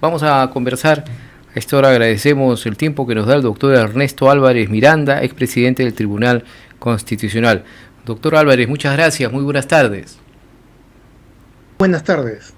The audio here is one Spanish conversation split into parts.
Vamos a conversar. A esta hora agradecemos el tiempo que nos da el doctor Ernesto Álvarez Miranda, expresidente del Tribunal Constitucional. Doctor Álvarez, muchas gracias, muy buenas tardes. Buenas tardes,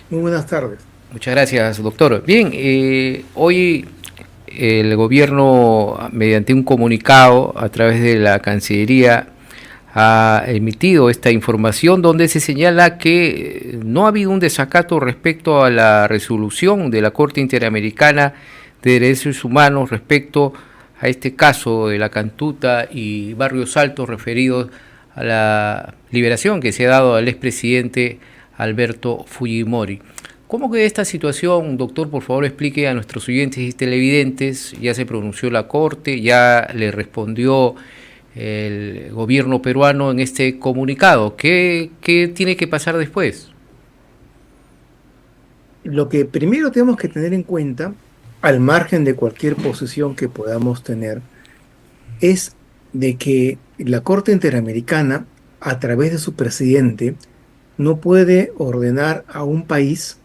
muy buenas tardes. Muchas gracias, doctor. Bien, hoy el gobierno, mediante un comunicado a través de la Cancillería, ha emitido esta información donde se señala que no ha habido un desacato respecto a la resolución de la Corte Interamericana de Derechos Humanos respecto a este caso de la Cantuta y Barrios Altos referidos a la liberación que se ha dado al expresidente Alberto Fujimori. ¿Cómo que esta situación, doctor, por favor explique a nuestros oyentes y televidentes? Ya se pronunció la Corte, ya le respondió el gobierno peruano en este comunicado. ¿Qué tiene que pasar después? Lo que primero tenemos que tener en cuenta, al margen de cualquier posición que podamos tener, es de que la Corte Interamericana, a través de su presidente, no puede ordenar a un país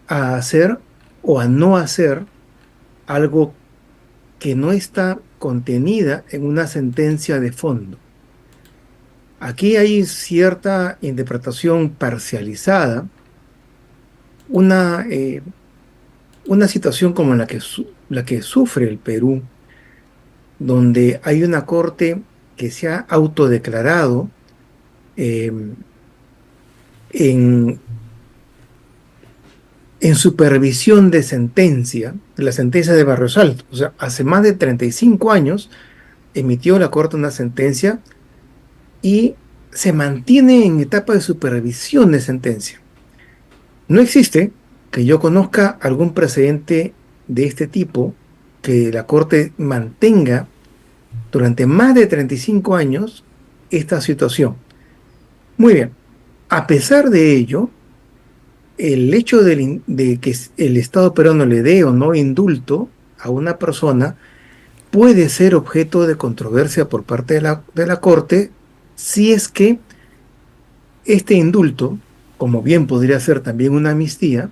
a hacer o a no hacer algo que no está contenida en una sentencia de fondo. Aquí hay cierta interpretación parcializada, una, una situación como la que sufre el Perú, donde hay una corte que se ha autodeclarado eh, en, en supervisión de sentencia, de la sentencia de Barrios Altos. O sea, hace más de 35 años emitió la corte una sentencia y se mantiene en etapa de supervisión de sentencia. No existe que yo conozca algún precedente de este tipo que la Corte mantenga durante más de 35 años esta situación. Muy bien, a pesar de ello, el hecho de que el Estado peruano le dé o no indulto a una persona puede ser objeto de controversia por parte de la Corte si es que este indulto, como bien podría ser también una amnistía,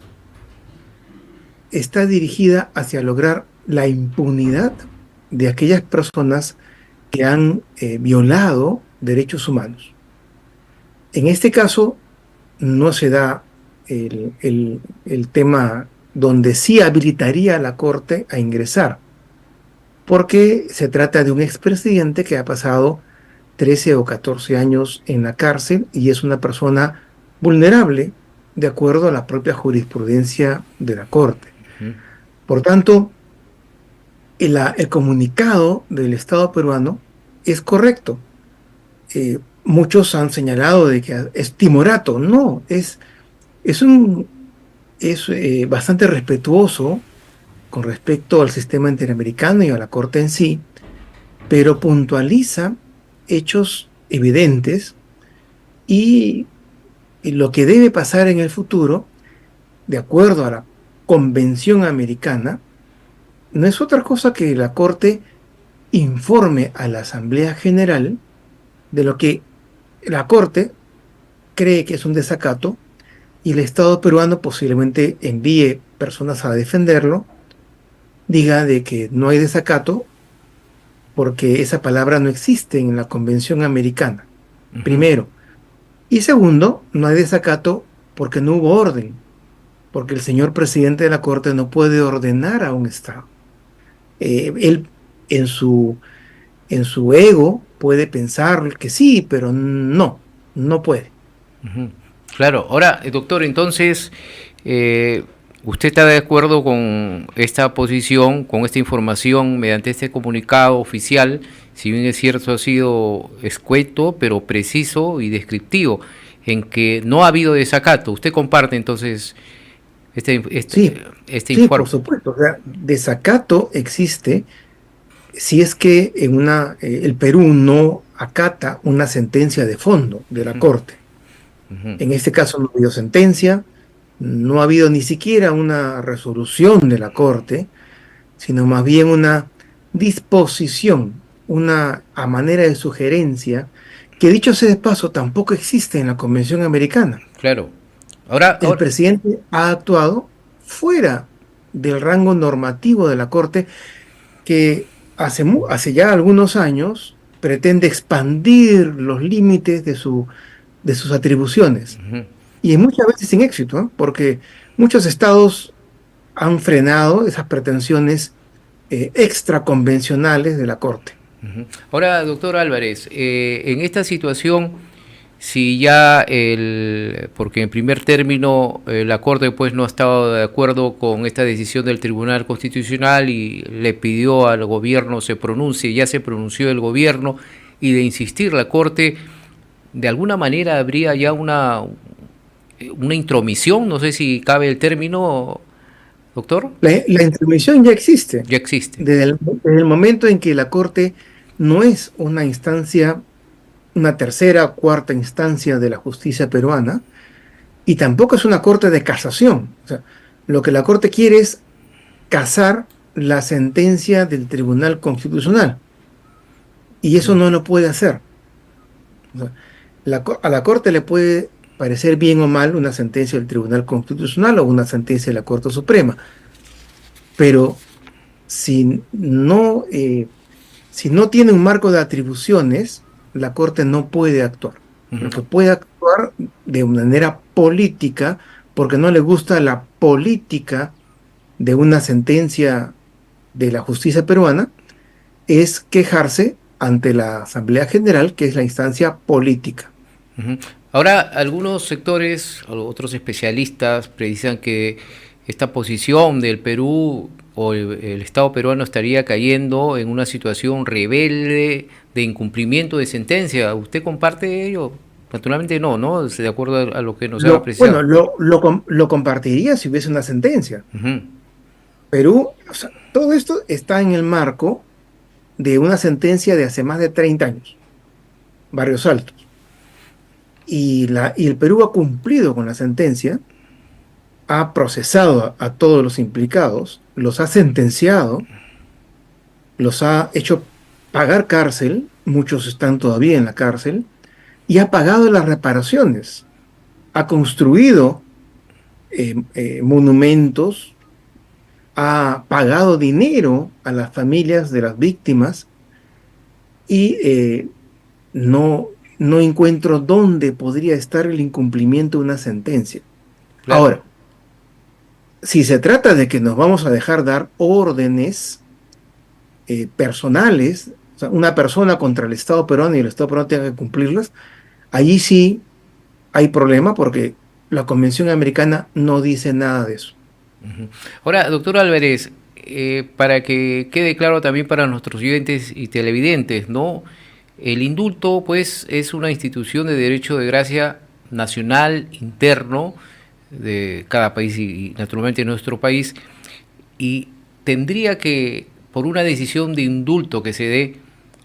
está dirigida hacia lograr la impunidad de aquellas personas que han violado derechos humanos. En este caso, no se da el tema donde sí habilitaría a la Corte a ingresar, porque se trata de un expresidente que ha pasado 13 o 14 años en la cárcel y es una persona vulnerable de acuerdo a la propia jurisprudencia de la Corte. Por tanto, el comunicado del Estado peruano es correcto. Muchos han señalado de que es timorato. No, es bastante respetuoso con respecto al sistema interamericano y a la Corte en sí, pero puntualiza hechos evidentes y lo que debe pasar en el futuro, de acuerdo a la Convención Americana, no es otra cosa que la Corte informe a la Asamblea General de lo que la Corte cree que es un desacato y el Estado peruano posiblemente envíe personas a defenderlo, diga de que no hay desacato porque esa palabra no existe en la Convención Americana, primero. Y segundo, no hay desacato porque no hubo orden, porque el señor presidente de la Corte no puede ordenar a un Estado. Él en su ego puede pensar que sí, pero no puede. Claro, ahora, doctor, entonces, ¿usted está de acuerdo con esta posición, con esta información mediante este comunicado oficial? Si bien es cierto, ha sido escueto, pero preciso y descriptivo, en que no ha habido desacato. ¿Usted comparte entonces este Sí, informe? por supuesto. O sea, desacato existe si es que el Perú no acata una sentencia de fondo de la Corte. En este caso no ha habido sentencia, no ha habido ni siquiera una resolución de la Corte, sino más bien una disposición, a manera de sugerencia, que dicho sea de paso tampoco existe en la Convención Americana. Claro. El presidente ha actuado fuera del rango normativo de la Corte, que hace ya algunos años pretende expandir los límites de sus atribuciones. Ujú, Y muchas veces sin éxito, ¿eh? Porque muchos estados han frenado esas pretensiones extraconvencionales de la Corte. ujú. Ahora, doctor Álvarez, en esta situación, si ya porque en primer término la Corte pues no ha estado de acuerdo con esta decisión del Tribunal Constitucional y le pidió al gobierno se pronuncie, ya se pronunció el gobierno y de insistir la Corte, de alguna manera habría ya una intromisión, no sé si cabe el término, doctor, La intromisión ya existe ya existe. desde el momento en que la Corte no es una instancia, una tercera o cuarta instancia de la justicia peruana, y tampoco es una Corte de casación. O sea, lo que la Corte quiere es casar la sentencia del Tribunal Constitucional, y eso no lo puede hacer. O sea, a la Corte le puede parecer bien o mal una sentencia del Tribunal Constitucional o una sentencia de la Corte Suprema, pero si no, si no tiene un marco de atribuciones, la Corte no puede actuar. Ujú. Lo que puede actuar de manera política, porque no le gusta la política de una sentencia de la justicia peruana, es quejarse ante la Asamblea General, que es la instancia política. Ujú. Ahora, algunos sectores, o otros especialistas precisan que esta posición del Perú o el Estado peruano estaría cayendo en una situación rebelde de incumplimiento de sentencia. ¿Usted comparte ello? Naturalmente no, ¿no? De acuerdo a lo que nos ha Bueno, precisado. lo compartiría si hubiese una sentencia. Ujú, Perú, o sea, todo esto está en el marco de una sentencia de hace más de 30 años, Barrios Altos. Y el Perú ha cumplido con la sentencia, ha procesado a todos los implicados, los ha sentenciado, los ha hecho pagar cárcel, muchos están todavía en la cárcel, y ha pagado las reparaciones, ha construido monumentos, ha pagado dinero a las familias de las víctimas y no encuentro dónde podría estar el incumplimiento de una sentencia. claro. Ahora, si se trata de que nos vamos a dejar dar órdenes personales, o sea, una persona contra el Estado peruano y el Estado peruano tenga que cumplirlas, allí sí hay problema porque la Convención Americana no dice nada de eso. Ujú. Ahora, doctor Álvarez, para que quede claro también para nuestros oyentes y televidentes, ¿no? El indulto, pues, es una institución de derecho de gracia nacional, interno, de cada país y naturalmente nuestro país, y tendría que, por una decisión de indulto que se dé,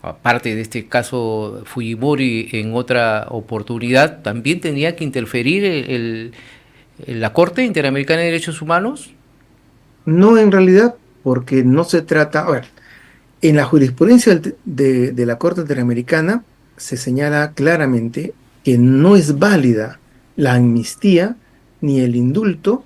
aparte de este caso Fujimori en otra oportunidad, también tendría que interferir la Corte Interamericana de Derechos Humanos. No en realidad, porque no se trata, a ver, en la jurisprudencia de la Corte Interamericana se señala claramente que no es válida la amnistía ni el indulto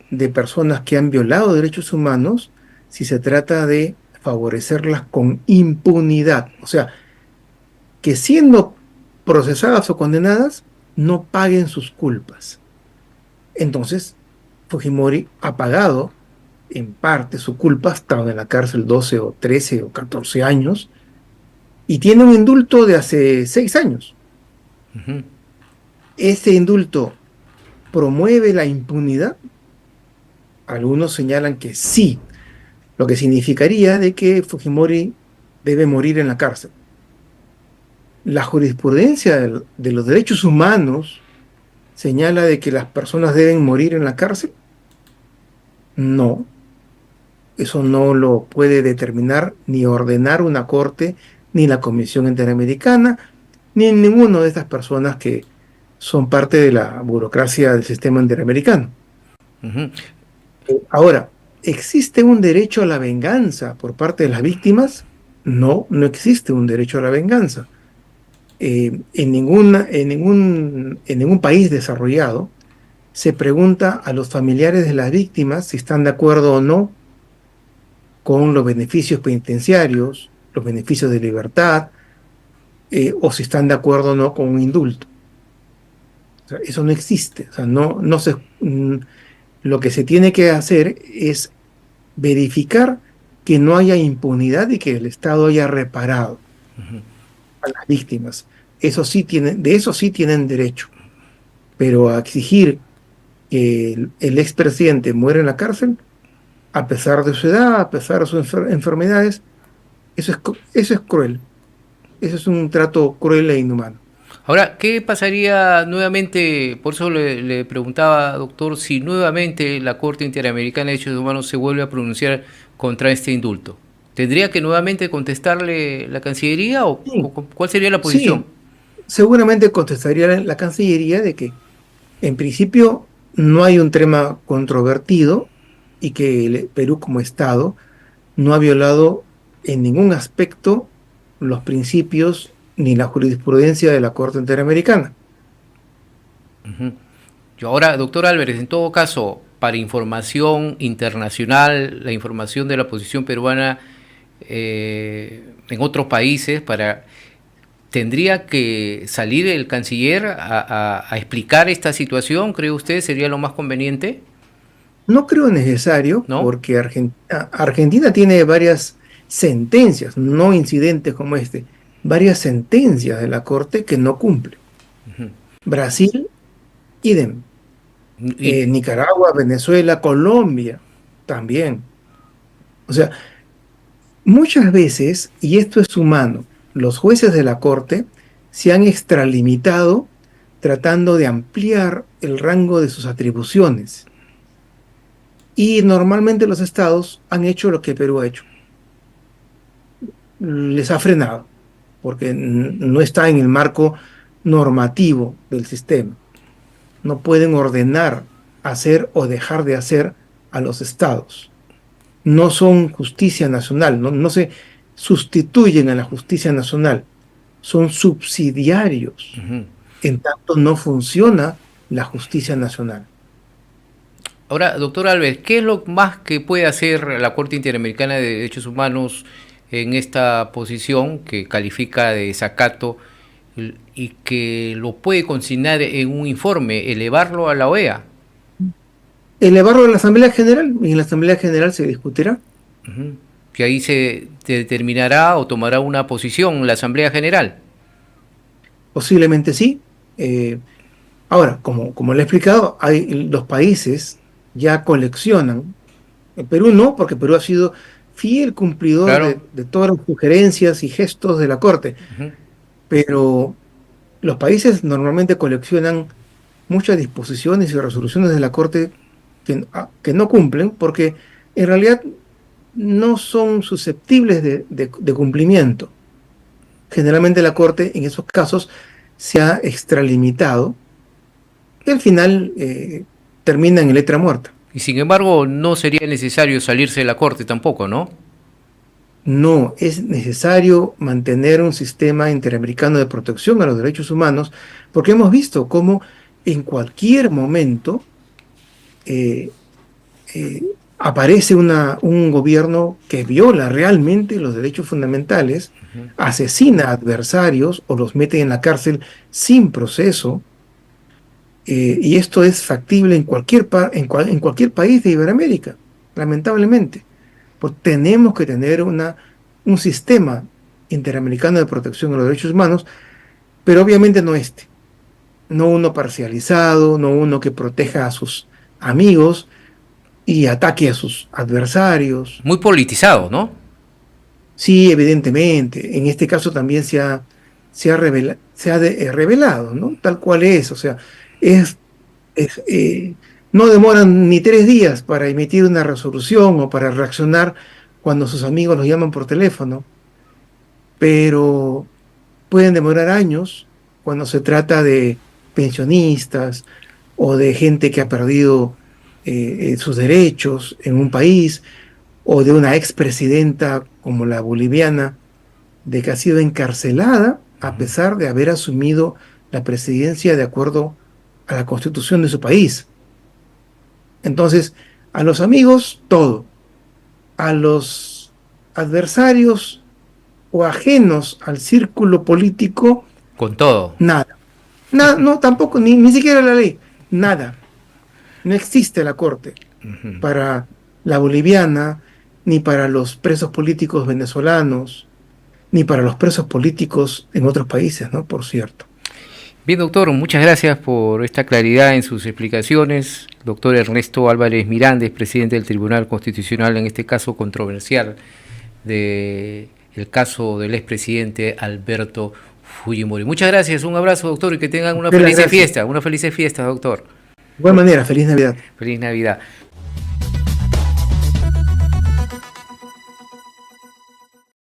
de personas que han violado derechos humanos si se trata de favorecerlas con impunidad. O sea, que siendo procesadas o condenadas, no paguen sus culpas. Entonces, Fujimori ha pagado en parte su culpa, ha estado en la cárcel 12 o 13 o 14 años y tiene un indulto de hace 6 años. Ujú. ¿Ese indulto promueve la impunidad? Algunos señalan que sí, lo que significaría de que Fujimori debe morir en la cárcel. La jurisprudencia de los derechos humanos señala de que las personas deben morir en la cárcel. No, eso no lo puede determinar ni ordenar una corte, ni la Comisión Interamericana, ni ninguna de estas personas que son parte de la burocracia del sistema interamericano. Ujú. Ahora, ¿existe un derecho a la venganza por parte de las víctimas? No, no existe un derecho a la venganza. En ningún país desarrollado se pregunta a los familiares de las víctimas si están de acuerdo o no con los beneficios penitenciarios, los beneficios de libertad, o si están de acuerdo o no con un indulto. O sea, eso no existe. O sea, lo que se tiene que hacer es verificar que no haya impunidad y que el Estado haya reparado a las víctimas. De eso sí tienen derecho. Pero a exigir que el expresidente muera en la cárcel, a pesar de su edad, a pesar de sus enfermedades, eso es cruel. Eso es un trato cruel e inhumano. Ahora, ¿qué pasaría nuevamente? Por eso le preguntaba, doctor, si nuevamente la Corte Interamericana de Derechos Humanos se vuelve a pronunciar contra este indulto. ¿Tendría que nuevamente contestarle la Cancillería o Sí, cuál sería la posición? sí, seguramente contestaría la Cancillería de que en principio no hay un tema controvertido y que el Perú como Estado no ha violado en ningún aspecto los principios ni la jurisprudencia de la Corte Interamericana. Yo ahora, doctor Álvarez, en todo caso, para información internacional, la información de la posición peruana en otros países, ¿tendría que salir el canciller a explicar esta situación? ¿Cree usted sería lo más conveniente? No creo necesario ¿No? porque Argentina tiene varias sentencias, no incidentes como este, varias sentencias de la Corte que no cumple. Brasil, idem. Y, Nicaragua, Venezuela, Colombia, también. O sea, muchas veces, y esto es humano, los jueces de la Corte se han extralimitado tratando de ampliar el rango de sus atribuciones. Y normalmente los estados han hecho lo que Perú ha hecho. Les ha frenado, porque no está en el marco normativo del sistema. No pueden ordenar hacer o dejar de hacer a los estados. No son justicia nacional, no se sustituyen a la justicia nacional, son subsidiarios, en tanto no funciona la justicia nacional. ahora, doctor Alves, ¿qué es lo más que puede hacer la Corte Interamericana de Derechos Humanos en esta posición que califica de desacato y que lo puede consignar en un informe, elevarlo a la OEA? Elevarlo a la Asamblea General, y en la Asamblea General se discutirá. Que ahí se determinará o tomará una posición la Asamblea General. Posiblemente sí. Ahora, como le he explicado, los países ya coleccionan. En Perú no, porque Perú ha sido fiel cumplidor Claro. de todas las sugerencias y gestos de la Corte, pero los países normalmente coleccionan muchas disposiciones y resoluciones de la Corte que no cumplen, porque en realidad no son susceptibles de cumplimiento. Generalmente la Corte en esos casos se ha extralimitado y al final termina en letra muerta. Y sin embargo, no sería necesario salirse de la Corte tampoco, ¿no? No, es necesario mantener un sistema interamericano de protección a los derechos humanos, porque hemos visto cómo en cualquier momento eh, eh, aparece un gobierno que viola realmente los derechos fundamentales, asesina a adversarios o los mete en la cárcel sin proceso, y esto es factible en cualquier país de Iberoamérica, lamentablemente. Pues tenemos que tener un sistema interamericano de protección de los derechos humanos, pero obviamente no este, no uno parcializado, no uno que proteja a sus amigos y ataque a sus adversarios. Muy politizado, ¿no? Sí, evidentemente, en este caso también revelado, ¿no? Tal cual es, o sea, es, es, no demoran ni 3 días para emitir una resolución o para reaccionar cuando sus amigos los llaman por teléfono, pero pueden demorar años cuando se trata de pensionistas o de gente que ha perdido sus derechos en un país, o de una expresidenta como la boliviana, de que ha sido encarcelada a pesar de haber asumido la presidencia de acuerdo a la constitución de su país. Entonces, a los amigos, todo. A los adversarios o ajenos al círculo político, Con todo. nada. No, tampoco, ni siquiera la ley. Nada. No existe la corte Ujú. para la boliviana, ni para los presos políticos venezolanos, ni para los presos políticos en otros países, ¿no? Por cierto. Bien, doctor, muchas gracias por esta claridad en sus explicaciones. Doctor Ernesto Álvarez Miranda, presidente del Tribunal Constitucional en este caso controversial de el caso del expresidente Alberto Fujimori. Muchas gracias, un abrazo, doctor, y que tengan De las gracias. una feliz fiesta, doctor. De igual manera, feliz Navidad. Feliz Navidad.